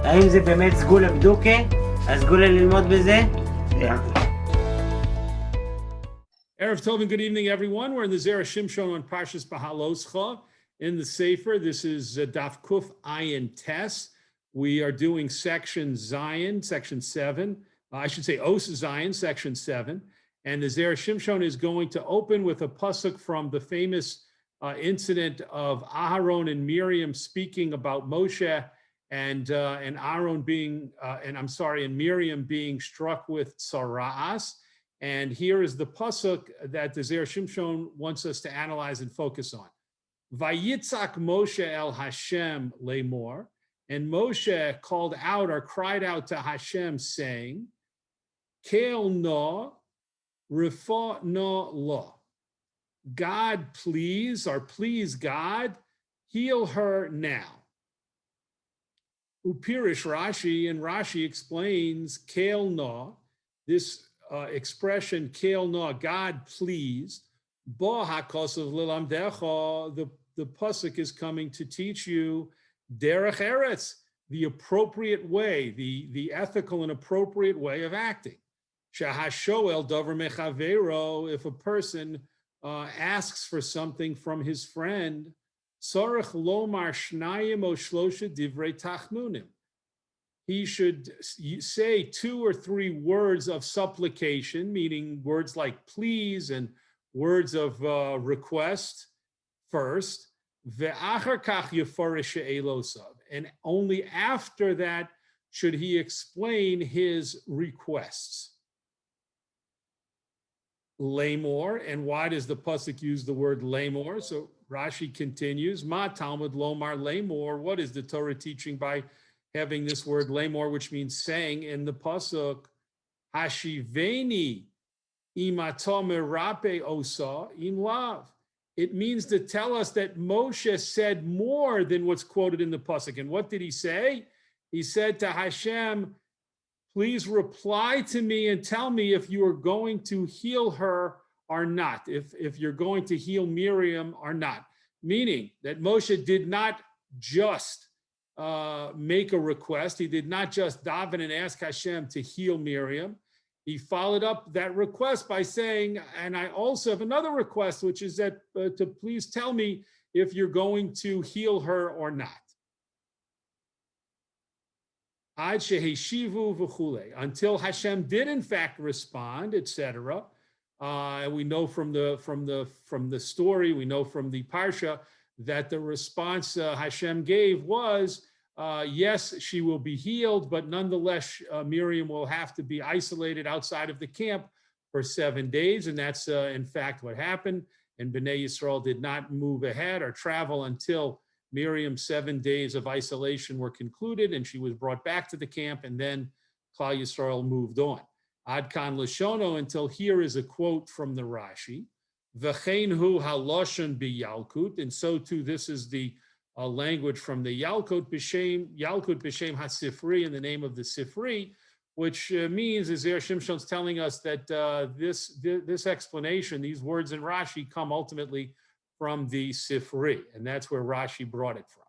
האם זה באמת סגולה בדוקה? הסגולה ללמוד בזה? Erev Tov and good evening, everyone. We're in the Zera Shimshon on Parsha Be'halot'cha in the sefer. This is Daf Kuf Ayin Tes. We are doing section Zion, section 7. I should say Os Zion, section 7. And the Zera Shimshon is going to open with a pasuk from the famous incident of Aharon and Miriam speaking about Moshe and Aaron being, and Miriam being struck with tzara'as. And here is the pasuk that the Zera Shimshon wants us to analyze and focus on. Vayitzak Moshe el Hashem lemor, and Moshe called out or cried out to Hashem, saying, Keil no, refa no lo. God, please, or please God, heal her now. Upirish Rashi, and Rashi explains Keil no, this expression, Keil no, God please, Bo hakosav lilamdecha, the pasuk is coming to teach you derech eretz, the appropriate way, the ethical and appropriate way of acting. Shahashoel davar mechavero, if a person asks for something from his friend, Sorech lomar shnayim o shlosha divrei tachnunim. He should say 2 or 3 words of supplication, meaning words like please and words of request first, ve'achar kach yefarish she'elosav, and only after that should he explain his requests. Lamor, and why does the pasuk use the word lamor? So Rashi continues, Ma Talmud lomar lamor, what is the Torah teaching by having this word lamor, which means saying in the pasuk, Hashiveni imato merape osa im lav. It means to tell us that Moshe said more than what's quoted in the pasuk. And what did he say? He said to Hashem, please reply to me and tell me if you are going to heal her or not, if you're going to heal Miriam or not. Meaning that Moshe did not just make a request. He did not just daven and ask Hashem to heal Miriam. He followed up that request by saying, and I also have another request, which is that to please tell me if you're going to heal her or not. Ad sheheshivu v'chule, until Hashem did in fact respond, etc. And we know from the story, we know from the Parsha that the response Hashem gave was, yes, she will be healed, but nonetheless, Miriam will have to be isolated outside of the camp for 7 days. And that's in fact what happened. And Bnei Yisrael did not move ahead or travel until Miriam's 7 days of isolation were concluded, and she was brought back to the camp, and then Klal Yisrael moved on. Ad kan Lashono, until here is a quote from the Rashi. V'chein hu haloshen b'yalkut, and so too this is the language from the Yalkut B'Shem HaSifri, in the name of the Sifri, which means, as Zera Shimshon's telling us, that this explanation, these words in Rashi, come ultimately from the Sifri, and that's where Rashi brought it from.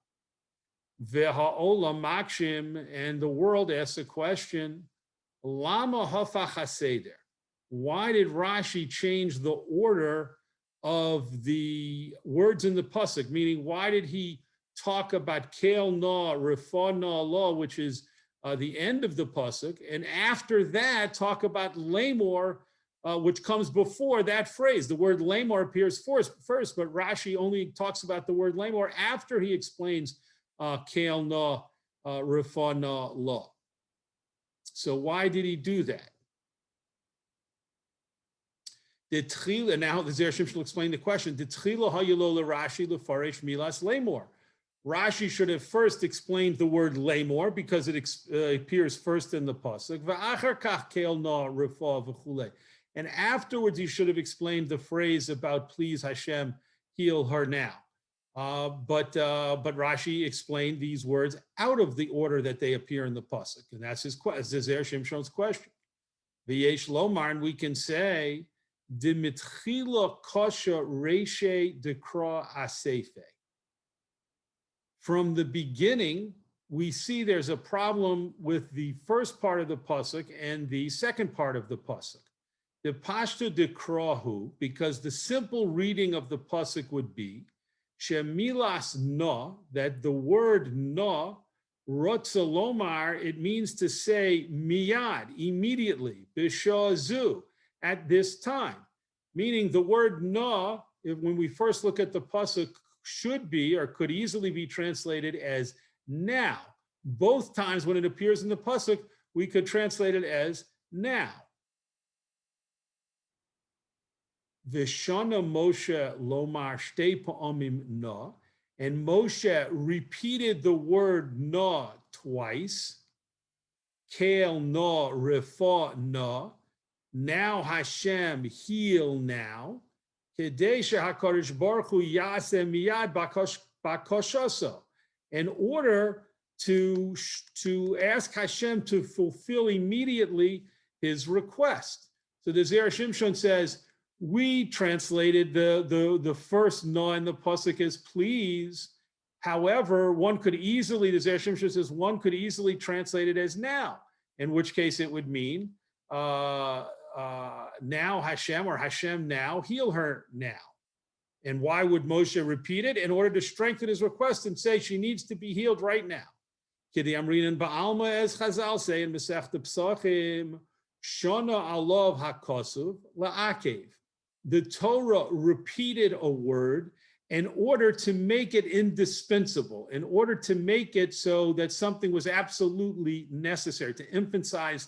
Ve'ha'olam makshim, and the world asks a question, Lama hafach haseder? Why did Rashi change the order of the words in the pasuk? Meaning, why did he talk about Keil na, Refa na lo, which is the end of the pasuk, and after that talk about Lamor, which comes before that phrase? The word Lamor appears first, but Rashi only talks about the word Lamor after he explains Keil na, Refa na lo. So why did he do that? Now the Zera Shimshon will explain the question. Rashi should have first explained the word lamor because it appears first in the pasuk. And afterwards he should have explained the phrase about please Hashem, heal her now. But Rashi explained these words out of the order that they appear in the pasuk, and that's his Zera Shimshon's question. V'yesh lomar, and we can say, Dimitchila kosha reshe dekra asefe. From the beginning, we see there's a problem with the first part of the pasuk and the second part of the pasuk. The pashto de krahu, because the simple reading of the pasuk would be shemilas no, that the word no, rotzalomar, it means to say miyad, immediately, bishazu, at this time. Meaning the word no, when we first look at the pasuk, should be or could easily be translated as now. Both times when it appears in the pasuk, we could translate it as now. Vishana Moshe lomar shtei pa'amim na, and Moshe repeated the word na twice. Kel na, refa na. Now Hashem, heal now. Kedei sheHakadosh Baruch Hu yaseh miyad bakashasa, in order to ask Hashem to fulfill immediately his request. So the Zera Shimshon says, we translated the first no in the pasuk as please. However, one could easily, the Zera Shimshon says, one could easily translate it as now, in which case it would mean now Hashem, or Hashem now, heal her now. And why would Moshe repeat it? In order to strengthen his request and say she needs to be healed right now. Kidi Amrin and Ba'alma, as Chazal say in Masechta Pesachim, Shona Alav HaKosuv La'akev. The Torah repeated a word in order to make it indispensable, in order to make it so that something was absolutely necessary, to emphasize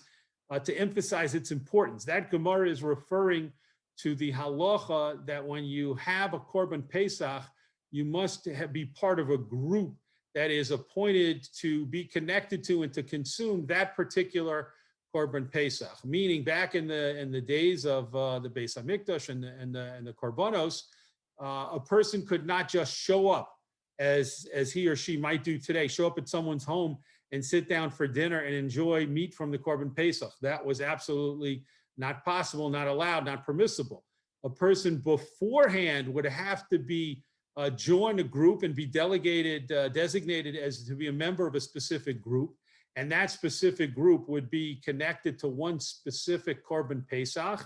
its importance. That Gemara is referring to the halacha that when you have a Korban Pesach, you must be part of a group that is appointed to be connected to and to consume that particular Korban Pesach. Meaning, back in the days of the Beis Hamikdash and the Korbanos, a person could not just show up as he or she might do today, show up at someone's home and sit down for dinner and enjoy meat from the Korban Pesach. That was absolutely not possible, not allowed, not permissible. A person beforehand would have to be join a group and be designated as to be a member of a specific group, and that specific group would be connected to one specific Korban Pesach,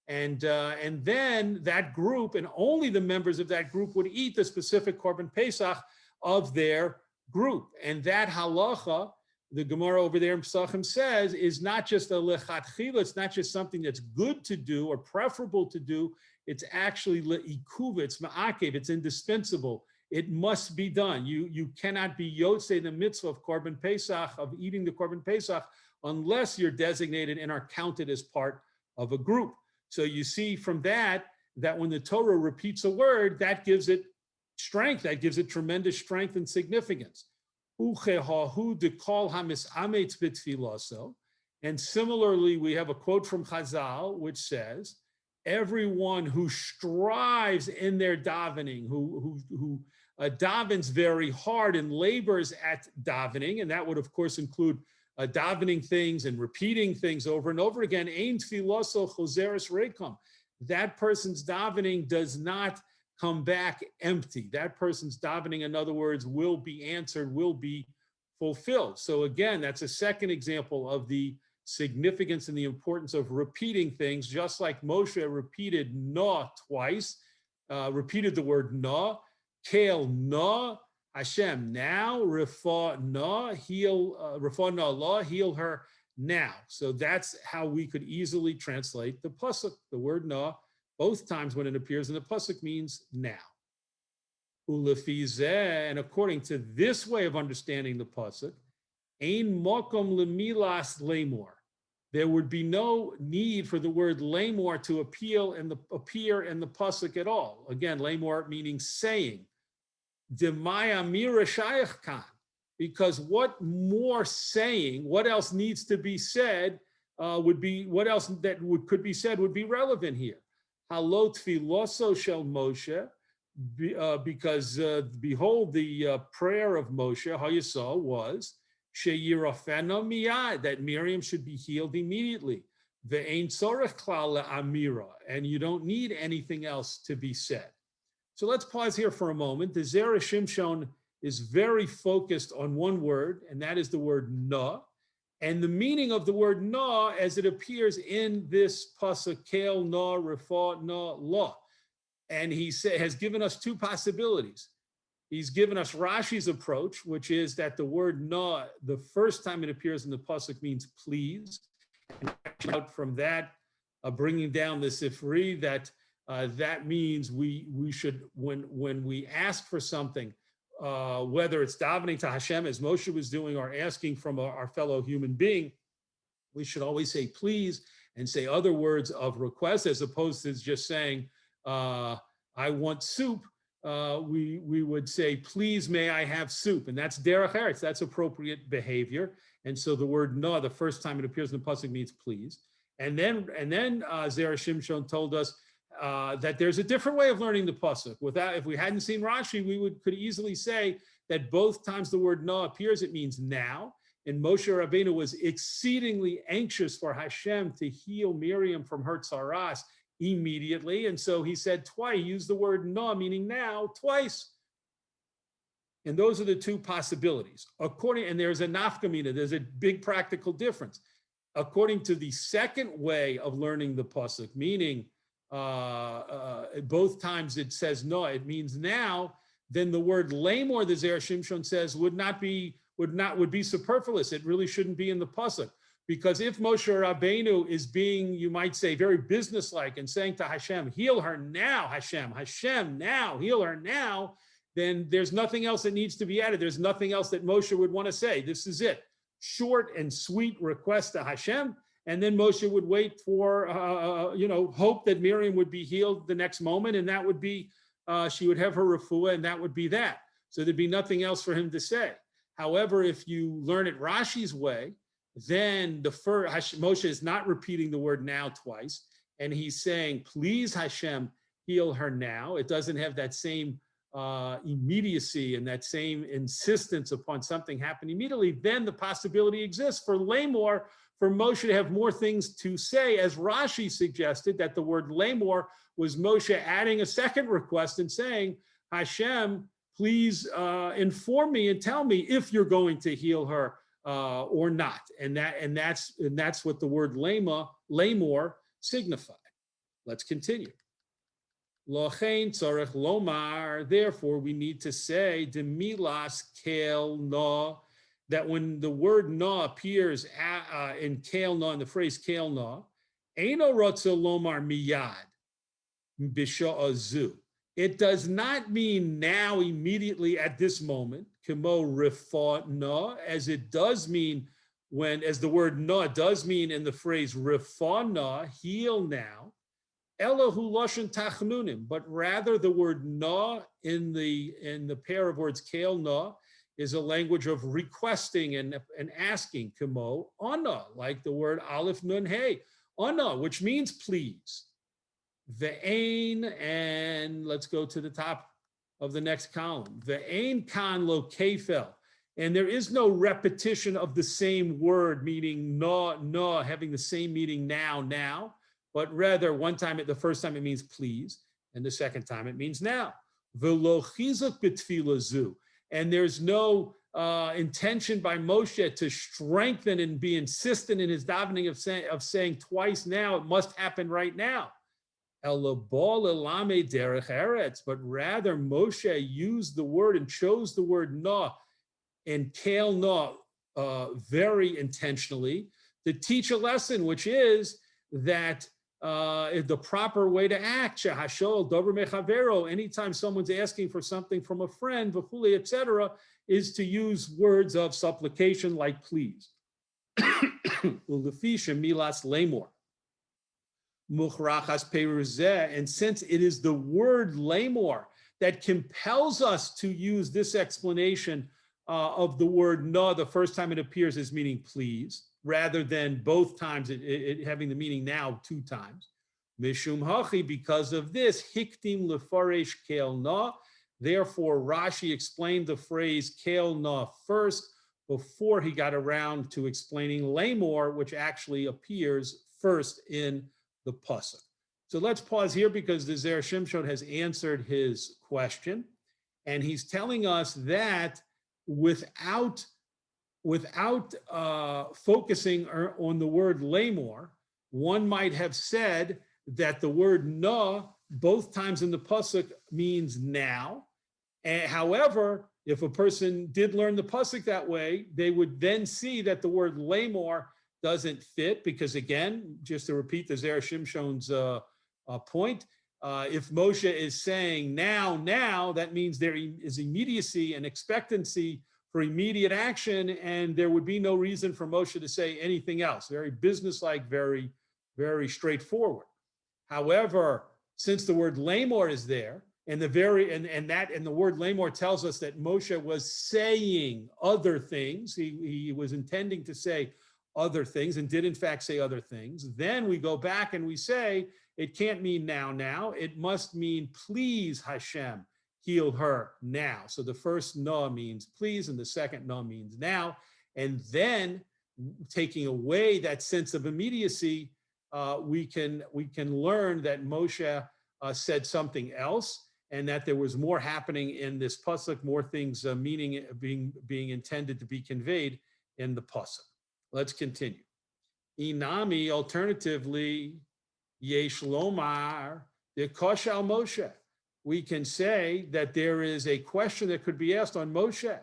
and then that group and only the members of that group would eat the specific Korban Pesach of their group. And that halacha, the Gemara over there in Pesachim says, is not just a lechatchila, it's not just something that's good to do or preferable to do, it's actually le'ikuva, it's ma'akev, it's indispensable. It must be done. You cannot be yotzei the mitzvah of Korban Pesach, of eating the Korban Pesach, unless you're designated and are counted as part of a group. So you see from that when the Torah repeats a word, that gives it strength, that gives it tremendous strength and significance. And similarly, we have a quote from Chazal, which says, everyone who strives in their davening, who davens very hard and labors at davening, and that would of course include davening things and repeating things over and over again, ein tfiloso choseres rekom. That person's davening does not come back empty. That person's davening, in other words, will be answered, will be fulfilled. So again, that's a second example of the significance and the importance of repeating things, just like Moshe repeated na twice, repeated the word na, kel na, Hashem now, refa na, heal, refa na Allah, heal her now. So that's how we could easily translate the pasuk. The word na, both times when it appears in the pasuk, means now. Ulefizeh, and according to this way of understanding the pasuk, ein mokom lemilas lemor. There would be no need for the word lemor to appear in the pasuk at all. Again, lemor meaning saying. Demaya mira shayach kan. Because what more saying, what else needs to be said would be, what else that could be said would be relevant here. Halot filoso shel Moshe, because behold, the prayer of Moshe, how you saw, was sheyirafena miyad, that Miriam should be healed immediately. Ve'ein tzorech klal le'amira, and you don't need anything else to be said. So let's pause here for a moment. The Zera Shimshon is very focused on one word, and that is the word na. And the meaning of the word na as it appears in this pasuk, kel na, refa na, la. And he has given us two possibilities. He's given us Rashi's approach, which is that the word na, the first time it appears in the pasuk, means please. And out from that, bringing down the sifri, that means we should, when we ask for something, whether it's davening to Hashem as Moshe was doing or asking from our fellow human being, we should always say please and say other words of request as opposed to just saying, I want soup. We would say, please, may I have soup? And that's derech eretz, that's appropriate behavior. And so the word na, the first time it appears in the pasuk, means please. And then Zera Shimshon told us that there's a different way of learning the pasuk. If we hadn't seen Rashi, we could easily say that both times the word na appears, it means now. And Moshe Rabbeinu was exceedingly anxious for Hashem to heal Miriam from her tzaras immediately. And so he said twice, he used the word na, meaning now, twice. And those are the two possibilities. And there's a nafkamina, there's a big practical difference. According to the second way of learning the pasuk, meaning both times it says no, it means now, then the word lamor, the Zera Shimshon says, would be superfluous. It really shouldn't be in the pasuk. Because if Moshe Rabbeinu is being, you might say, very businesslike and saying to Hashem, heal her now, Hashem now, heal her now, then there's nothing else that needs to be added. There's nothing else that Moshe would want to say. This is it. Short and sweet request to Hashem. And then Moshe would wait for, hope that Miriam would be healed the next moment. And that would be, she would have her refuah, and that would be that. So there'd be nothing else for him to say. However, if you learn it Rashi's way, then Moshe is not repeating the word now twice, and he's saying, please Hashem, heal her now. It doesn't have that same immediacy and that same insistence upon something happening immediately. Then the possibility exists for lamor, for Moshe to have more things to say, as Rashi suggested, that the word lamor was Moshe adding a second request and saying, Hashem, please inform me and tell me if you're going to heal her or not. And that's what the word lamor signified. Let's continue. Lochein tzarech lomar, therefore we need to say the milas kel na, that when the word na appears in kel na, in the phrase kel na, eino rotza lomar miyad b'sha'azu. It does not mean now, immediately at this moment, kemo refa na, as it does mean as the word na does mean in the phrase refa na, heal now, elohu lashon tachnunim, but rather the word na in the pair of words kel na is a language of requesting and asking, kemo ana, like the word aleph nun hey, ana, which means please. Ve'ain, and let's go to the top of the next column. Ve'ain kan lo kefel, and there is no repetition of the same word, meaning na, having the same meaning now, but rather the first time it means please, and the second time it means now. Ve'lo chizuk b'tefila zu, and there's no intention by Moshe to strengthen and be insistent in his davening of saying twice now, it must happen right now. But rather Moshe used the word and chose the word na and kel na very intentionally to teach a lesson, which is that the proper way to act, anytime someone's asking for something from a friend, etc., is to use words of supplication like please. Milas lemor. And since it is the word lamor that compels us to use this explanation of the word na, the first time it appears as meaning please, rather than both times it having the meaning now two times. Mishum hachi, because of this, hiktim lefaresh kel na. Therefore, Rashi explained the phrase kel na first before he got around to explaining lamor, which actually appears first in the pasuk. So let's pause here because the Zera Shimshon has answered his question. And he's telling us that without focusing on the word lamor, one might have said that the word na both times in the pasuk means now. And however, if a person did learn the pasuk that way, they would then see that the word lamor doesn't fit, because again, just to repeat the Zera Shimshon's point, if Moshe is saying now, that means there is immediacy and expectancy for immediate action, and there would be no reason for Moshe to say anything else. Very businesslike, very, very straightforward. However, since the word lamor is there, and the word lamor tells us that Moshe was saying other things, he was intending to say other things and did in fact say other things, then we go back and we say it can't mean now, it must mean please Hashem, heal her now. So the first na means please, and the second na means now. And then taking away that sense of immediacy, we can learn that Moshe said something else, and that there was more happening in this pasuk, more things meaning being intended to be conveyed in the pasuk. Let's continue. Inami, alternatively, yesh lomar dekosh al Moshe. We can say that there is a question that could be asked on Moshe.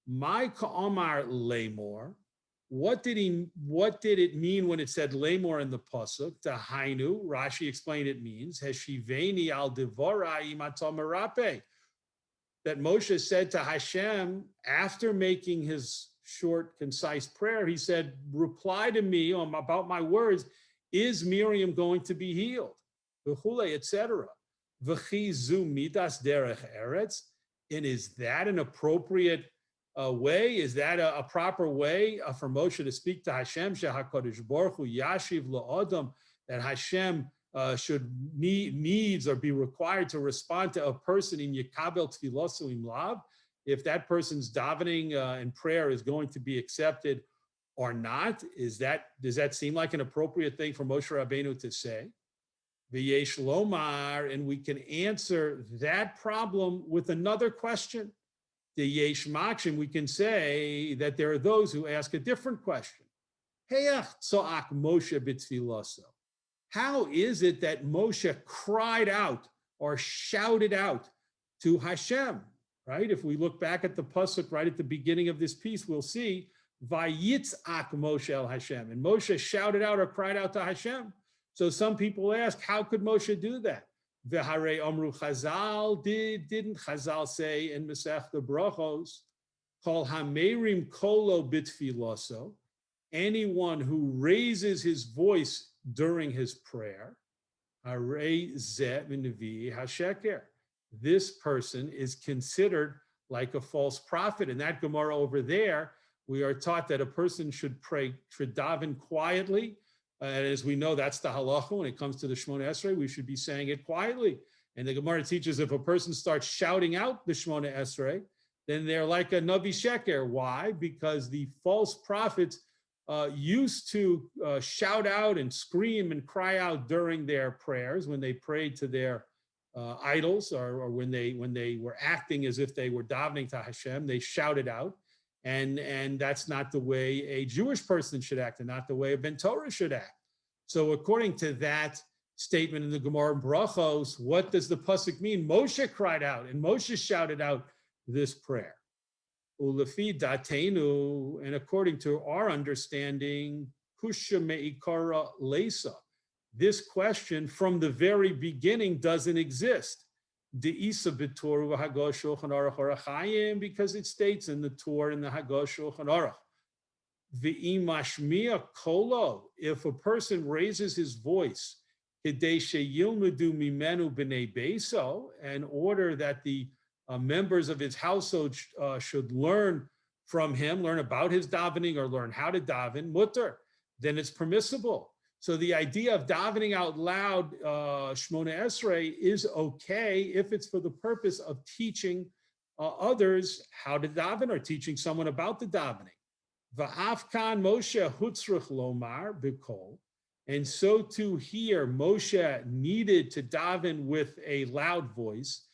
My ka'amar lamor. What did it mean when it said lamor in the pasuk? Tahainu, Rashi explained it means heshiveni al devorai matam merape. That Moshe said to Hashem after making his short, concise prayer, he said, reply to me about my words. Is Miriam going to be healed? Etc. V'chi midas derech eretz. And is that an appropriate way? Is that a proper way for Moshe to speak to Hashem? Shehakadosh Baruch Hu yashiv la'adam, that Hashem needs or be required to respond to a person in yikabel tfilosu im lav, if that person's davening and prayer is going to be accepted or not. Does that seem like an appropriate thing for Moshe Rabbeinu to say? V'yesh lomar, and we can answer that problem with another question. The yesh makshim, we can say that there are those who ask a different question. Heyach tzoak Moshe b'tfiloso. How is it that Moshe cried out or shouted out to Hashem? Right? If we look back at the pasuk right at the beginning of this piece, we'll see Vayitzak Moshe el Hashem, and Moshe shouted out or cried out to Hashem. So some people ask, how could Moshe do that? V'harei Amru Chazal, didn't Chazal say in Masechta Brachos, Kol Hamerim Kolo Bitfiloso, anyone who raises his voice during his prayer, Harei Zeh V'Nevi HaSheker, this person is considered like a false prophet. In that Gemara over there, we are taught that a person should daven quietly. And as we know, that's the halacha. When it comes to the Shemona Esrei, we should be saying it quietly. And the Gemara teaches if a person starts shouting out the Shemona Esrei, then they're like a Navi Sheker. Why? Because the false prophets used to shout out and scream and cry out during their prayers when they prayed to their idols, or when they were acting as if they were davening to Hashem, they shouted out. And that's not the way a Jewish person should act, and not the way a Ben Torah should act. So according to that statement in the Gemara Brachos, what does the pasuk mean? Moshe cried out, and Moshe shouted out this prayer. Ulefi datenu, and according to our understanding, kusha meikara leisa. This question from the very beginning doesn't exist. Because it states in the Torah in the Hagosh Shulchan Aruch, V'imashmiya kolo, if a person raises his voice, Kidei sheyilmedu mimenu b'nei beiso, in order that the members of his household should learn from him, learn about his davening or learn how to daven, mutter, then it's permissible. So the idea of davening out loud, Shemona Esrei, is okay if it's for the purpose of teaching others how to daven or teaching someone about the davening. Va'afkan Moshe hutzrich lomar b'kol, and so too here Moshe needed to daven with a loud voice.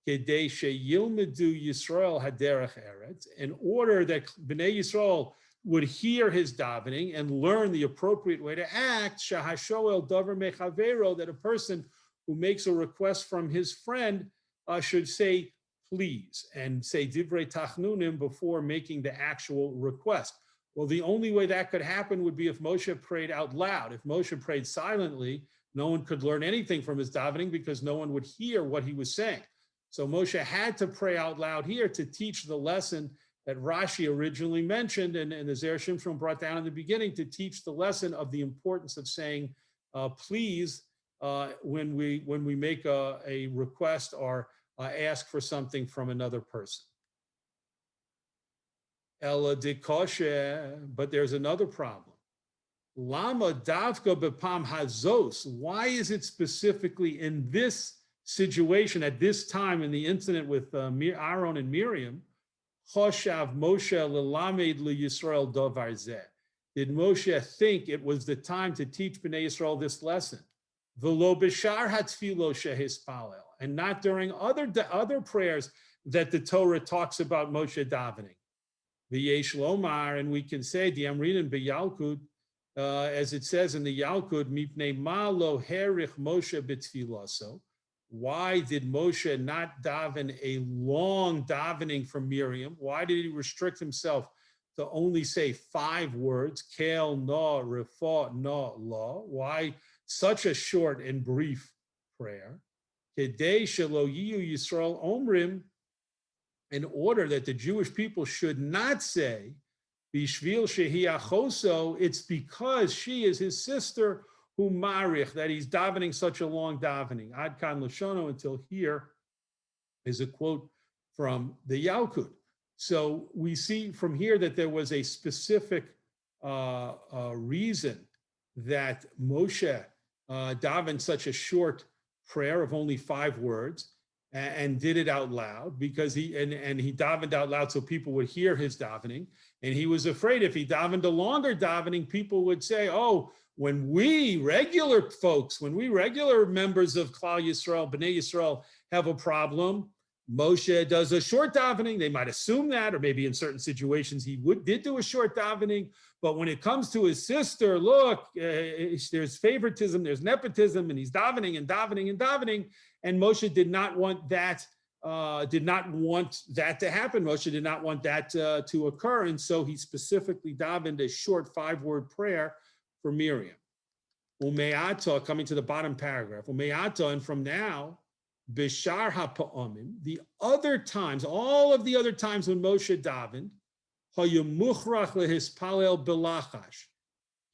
kedei sheyilmedu Yisrael haderech eretz, in order that Bnei Yisrael would hear his davening and learn the appropriate way to act, shahashoel davar mechavero, that a person who makes a request from his friend should say please and say divrei tachnunim before making the actual request. Well, the only way that could happen would be if Moshe prayed out loud. If Moshe prayed silently, no one could learn anything from his davening because no one would hear what he was saying. So Moshe had to pray out loud here to teach the lesson that Rashi originally mentioned and the Zera Shimshon brought down in the beginning, to teach the lesson of the importance of saying please when we make a request or ask for something from another person. Ela de koshe, but there's another problem. Lama davka bepam hazos. Why is it specifically in this situation at this time in the incident with Aaron and Miriam? Choshav Moshe lelamed leYisrael davar zeh. Did Moshe think it was the time to teach Bnei Yisrael this lesson? V'lo b'shar hatfilo shehispalel, and not during other prayers that the Torah talks about Moshe davening. V'yesh lomar, and we can say the Amrinan b'Yalkud, as it says in the Yalkud, mipnei ma lo herich Moshe b'tfilaso. Why did Moshe not daven a long davening from Miriam? Why did he restrict himself to only say 5 words? Kel, na, refa, na, la. Why such a short and brief prayer? Kedei shelo yiyu Yisrael omrim, in order that the Jewish people should not say, bishvil shehi achoso, it's because she is his sister, who marich, that he's davening such a long davening. Ad kan lashono, until here is a quote from the Yalkud. So we see from here that there was a specific reason that Moshe davened such a short prayer of only 5 words and did it out loud, because he davened out loud so people would hear his davening. And he was afraid if he davened a longer davening, people would say, oh, when we regular members of Klal Yisrael, Bnei Yisrael, have a problem, Moshe does a short davening. They might assume that, or maybe in certain situations he did do a short davening. But when it comes to his sister, look, there's favoritism, there's nepotism, and he's davening and davening and davening. And Moshe did not want that. To happen. Moshe did not want that to occur, and so he specifically davened a short 5-word prayer for Miriam. Umeata, coming to the bottom paragraph. Umeata, and from now, bishar ha'pa'amim, the other times, all of the other times when Moshe davened, hayamuchrach lehispalel belachash,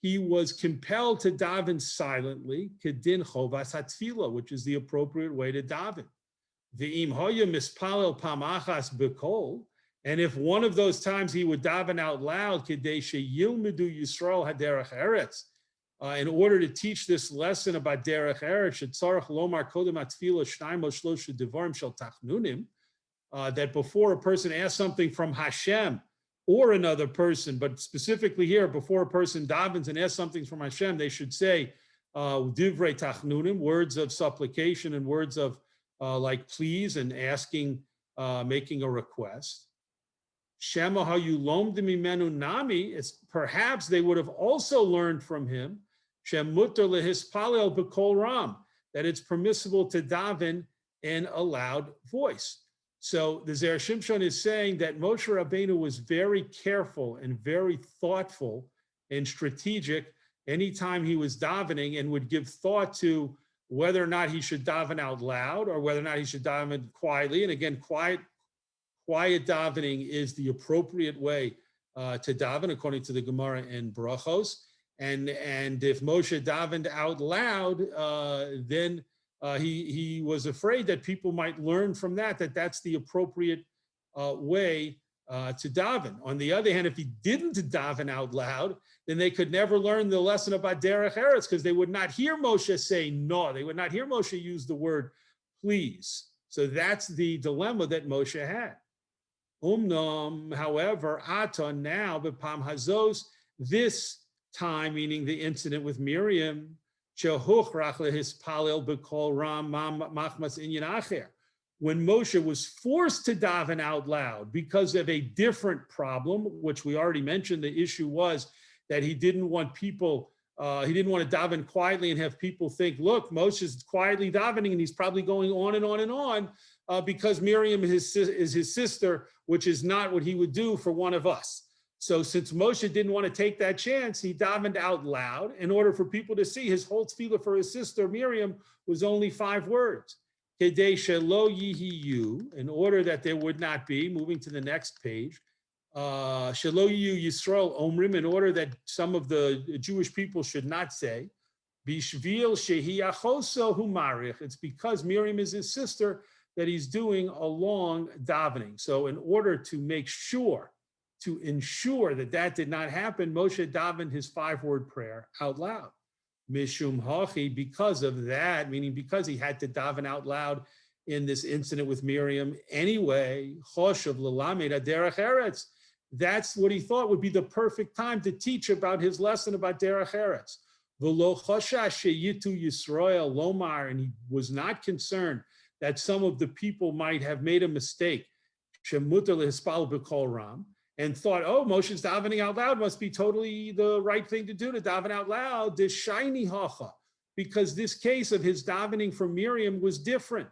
he was compelled to daven silently, kedin chovas hatfila, which is the appropriate way to daven. V'im hoya mispalel pamachas bekol, and if one of those times he would daven out loud, kedei sheyilmedu Yisrael haderech eretz, in order to teach this lesson about derech eretz, shetzarach lomar kodem atfila shnayim o shlosha devarim shel tachnunim, that before a person asks something from Hashem or another person, but specifically here, before a person davens and asks something from Hashem, they should say divrei tachnunim, words of supplication and words of like please and asking, making a request. Shema hayulom demimenu nami, it's perhaps they would have also learned from him, shem mutter lehispalel b'kol ram, that it's permissible to daven in a loud voice. So the Zera Shimshon is saying that Moshe Rabbeinu was very careful and very thoughtful and strategic anytime he was davening, and would give thought to whether or not he should daven out loud or whether or not he should daven quietly. And again, quiet davening is the appropriate way to daven according to the Gemara in Brachos. And if Moshe davened out loud, then he was afraid that people might learn from that's the appropriate way to daven. On the other hand, if he didn't daven out loud, then they could never learn the lesson about derech eretz, because they would not hear Moshe say no. They would not hear Moshe use the word please. So that's the dilemma that Moshe had. Umnam, however, ata, now, b'pam hazos, this time, meaning the incident with Miriam, shehuchrach lehispalel b'kol ram machmas inyan acher, when Moshe was forced to daven out loud because of a different problem, which we already mentioned, the issue was that he didn't want people, he didn't want to daven quietly and have people think, look, Moshe's quietly davening and he's probably going on and on and on because Miriam is his sister, which is not what he would do for one of us. So since Moshe didn't want to take that chance, he davened out loud in order for people to see his whole tefillah for his sister Miriam was only 5 words. Kedei shelo yihiyu, in order that there would not be, moving to the next page, shelo yihiyu Yisrael omrim, in order that some of the Jewish people should not say, bishvil shehi achoso hu marich, it's because Miriam is his sister that he's doing a long davening. So in order to make sure, to ensure that that did not happen, Moshe davened his 5-word prayer out loud. Mishum hachi, because of that, meaning because he had to daven out loud in this incident with Miriam anyway, choshev l'lamed derech eretz. That's what he thought would be the perfect time to teach about his lesson about derech eretz. V'lo choshash sheyitu Yisrael lomar, and he was not concerned that some of the people might have made a mistake, shemuter lehispal b'kol ram, and thought, oh, Moshe's davening out loud must be totally the right thing to do, to daven out loud, this shiny hacha, because this case of his davening for Miriam was different.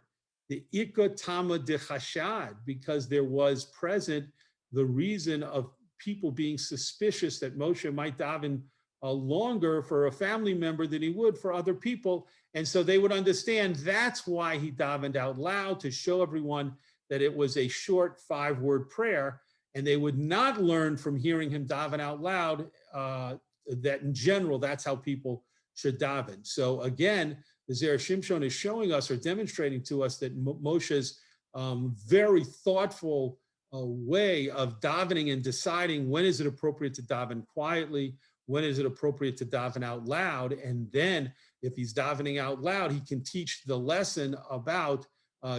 The ikka tama de chashad, because there was present the reason of people being suspicious that Moshe might daven longer for a family member than he would for other people. And so they would understand that's why he davened out loud, to show everyone that it was a short 5-word prayer. And they would not learn from hearing him daven out loud that in general, that's how people should daven. So again, the Zera Shimshon is showing us or demonstrating to us that Moshe's very thoughtful way of davening and deciding when is it appropriate to daven quietly, when is it appropriate to daven out loud, and then if he's davening out loud, he can teach the lesson about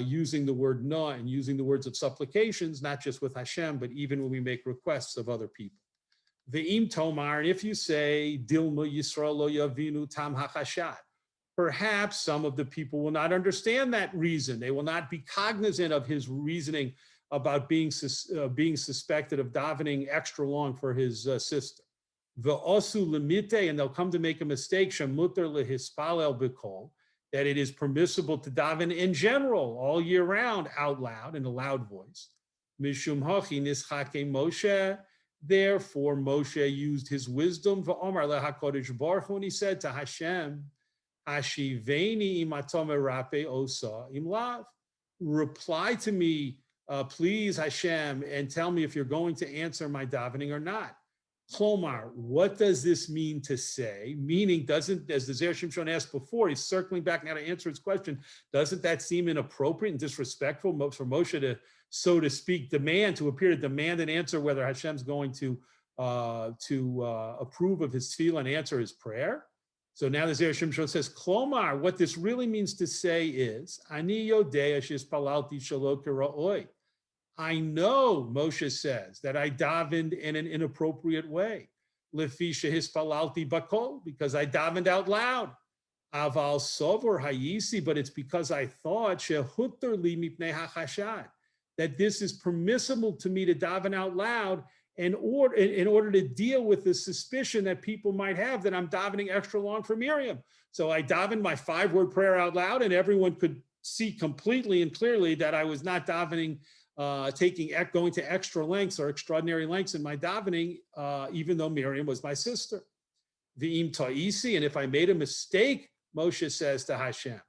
using the word no and using the words of supplications, not just with Hashem, but even when we make requests of other people. Ve'im tomar, and if you say, Dilma Yisrael lo yavinu tam hachashad, perhaps some of the people will not understand that reason. They will not be cognizant of his reasoning about being suspected of davening extra long for his sister. Ve'osu lemite, and they'll come to make a mistake, shemuter lehispalel b'kol, that it is permissible to daven in general all year round out loud in a loud voice. Mishum hachi nischake Moshe. Therefore, Moshe used his wisdom. V'omar leHakodesh Baruch Hu, and he said to Hashem, Hashiveni imatom erape osa imlav. Reply to me, please, Hashem, and tell me if you're going to answer my davening or not. Klomar, what does this mean to say? Meaning, doesn't, as the Zera Shimshon asked before, he's circling back now to answer his question, doesn't that seem inappropriate and disrespectful for Moshe to, so to speak, appear to demand an answer whether Hashem's going to approve of his tefillah and answer his prayer? So now the Zera Shimshon says, Klomar, what this really means to say is, Ani yodea sheispalalti shelo k'ra'oi. I know, Moshe says, that I davened in an inappropriate way. Lefi shehispalalti bakol, because I davened out loud. Aval sovor hayisi, but it's because I thought shehutter li mipnei hachashad, that this is permissible to me to daven out loud in order to deal with the suspicion that people might have that I'm davening extra long for Miriam. So I davened my 5-word prayer out loud, and everyone could see completely and clearly that I was not davening, going to extra lengths or extraordinary lengths in my davening, even though Miriam was my sister. V'im ta'isi, and if I made a mistake, Moshe says to Hashem,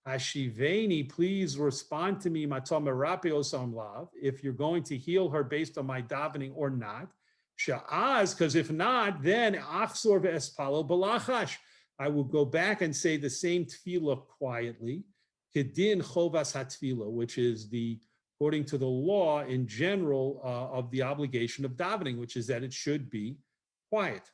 Hashiveni, please respond to me, matom erape osam lav, if you're going to heal her based on my davening or not. Sha'az, because if not, then achzor ve'espalo balachash, I will go back and say the same tefillah quietly, kedin chovas hatefillah, which is according to the law in general of the obligation of davening, which is that it should be quiet.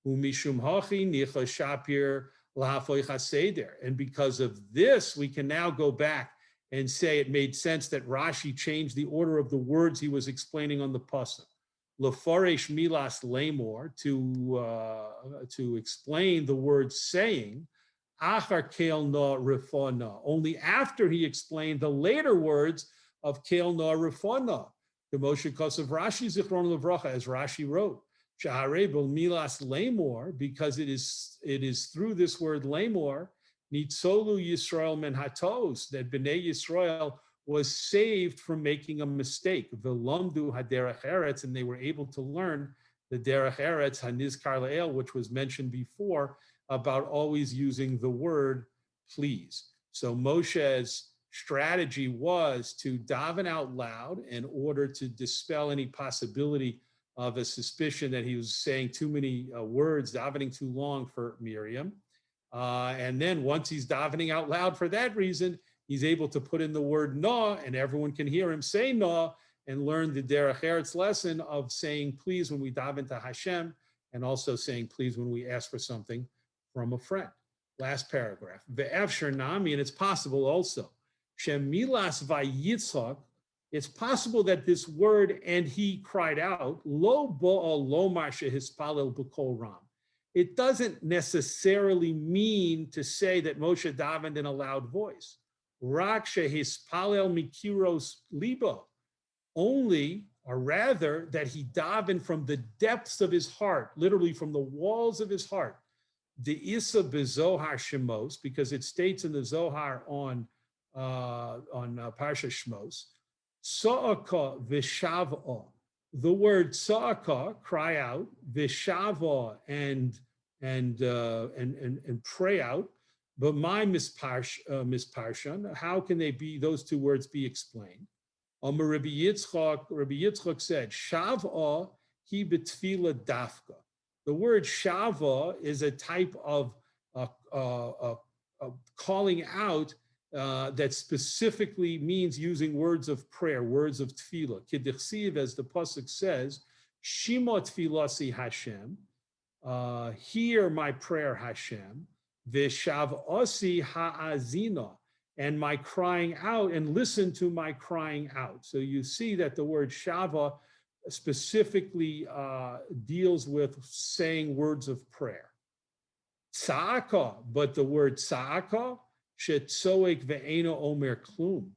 Umishum hachi nicha shapir lahafoy chaseder. And because of this, we can now go back and say it made sense that Rashi changed the order of the words he was explaining on the pasuk. Lefaresh milas lemor, to explain the word saying, Achar kel na rifona. Only after he explained the later words of kel na rifona. The Moshe Kosev Rashi Zichron Levracha, as Rashi wrote, Shahare bel milas lemor, because it is through this word lemor, nitzolu Yisrael men hatos, that Bnei Yisrael was saved from making a mistake. Velamdu haderech eretz, and they were able to learn the derech eretz hanizkar le'el, which was mentioned before, about always using the word please. So Moshe's strategy was to daven out loud in order to dispel any possibility of a suspicion that he was saying too many words, davening too long for Miriam. And then once he's davening out loud for that reason, he's able to put in the word na, and everyone can hear him say na, and learn the derech eretz lesson of saying please when we daven to Hashem, and also saying please when we ask for something from a friend. Last paragraph. Ve'efshar nami, and it's possible also. Shemilas vayitzchak, it's possible that this word, and he cried out, lo bo'al lomar shehispalel b'kol ram. It doesn't necessarily mean to say that Moshe davened in a loud voice. Rak shehispalel mikiros libo. Only, or rather, that he davened from the depths of his heart, literally from the walls of his heart. The Isa bezohar Shemos, because it states in the Zohar on Parsha Shemos, Sa'aka v'shav'a. The word sa'aka, cry out, v'shav'a, and pray out. But my misparshan, how can they be? Those two words be explained? Rabbi Yitzchak said, Shav'a hi b'tfila dafka. The word shava is a type of calling out that specifically means using words of prayer, words of tefillah. K'dichsiv, as the pasuk says, Shima tefilasi Hashem, hear my prayer Hashem, v'shav'asi ha'azina, and my crying out, and listen to my crying out. So you see that the word shava specifically deals with saying words of prayer. Tza'aka, but the word tza'aka, shetzoek ve'eno omer klum,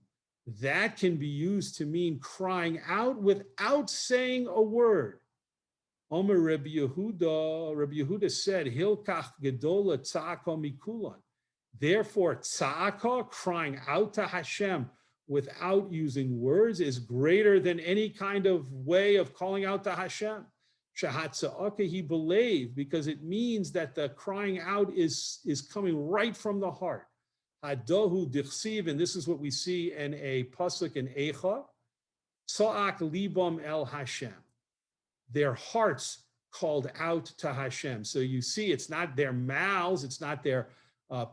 that can be used to mean crying out without saying a word. Omer Rabbi Yehuda said, Hilkach gedola tza'aka mikulan. Therefore, tza'aka, crying out to Hashem without using words, is greater than any kind of way of calling out to Hashem. Shahat tza'aka, he believed, because it means that the crying out is coming right from the heart. Hadohu dichsiv, and this is what we see in a pasuk in Eicha, tza'ak libam el Hashem. Their hearts called out to Hashem. So you see, it's not their mouths, it's not their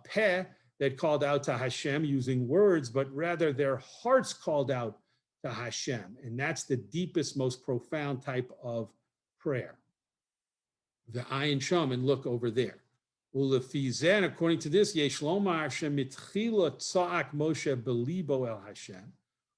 peh that called out to Hashem using words, but rather their hearts called out to Hashem. And that's the deepest, most profound type of prayer. The ayin sham, and look over there. Ulefizen, according to this, yesh lomar Hashem mitchila tza'ak Moshe belibo el Hashem.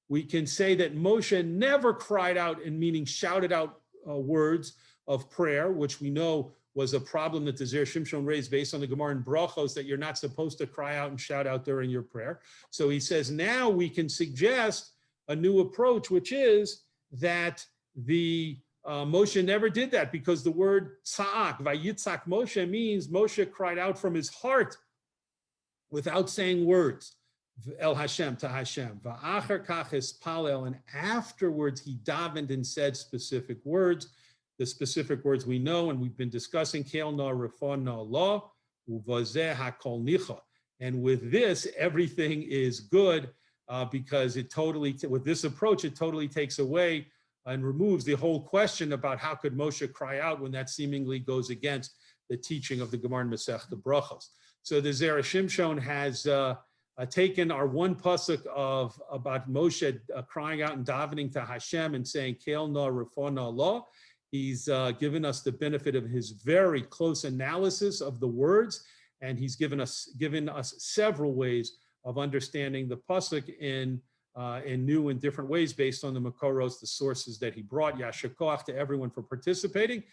We can say that Moshe never cried out, and meaning shouted out words of prayer, which we know was a problem that the Zera Shimshon raised based on the Gemara in Brachos, that you're not supposed to cry out and shout out during your prayer. So he says now we can suggest a new approach, which is that the Moshe never did that, because the word tza'ak, vayitzak Moshe, means Moshe cried out from his heart without saying words. El Hashem, to Hashem. Va'achar kach hispalel, and afterwards he davened and said specific words. The specific words we know, and we've been discussing, Kel na refon na la, uvazeh hakol nicha. And with this, everything is good, because it totally, with this approach, it totally takes away and removes the whole question about how could Moshe cry out when that seemingly goes against the teaching of the Gemara in Masechta Brachos. So the Zera Shimshon has taken our one pasuk of about Moshe crying out and davening to Hashem and saying Kel na refon na la. He's given us the benefit of his very close analysis of the words, and he's given us several ways of understanding the pasuk in new and different ways based on the makoros, the sources that he brought. Yasher koach to everyone for participating.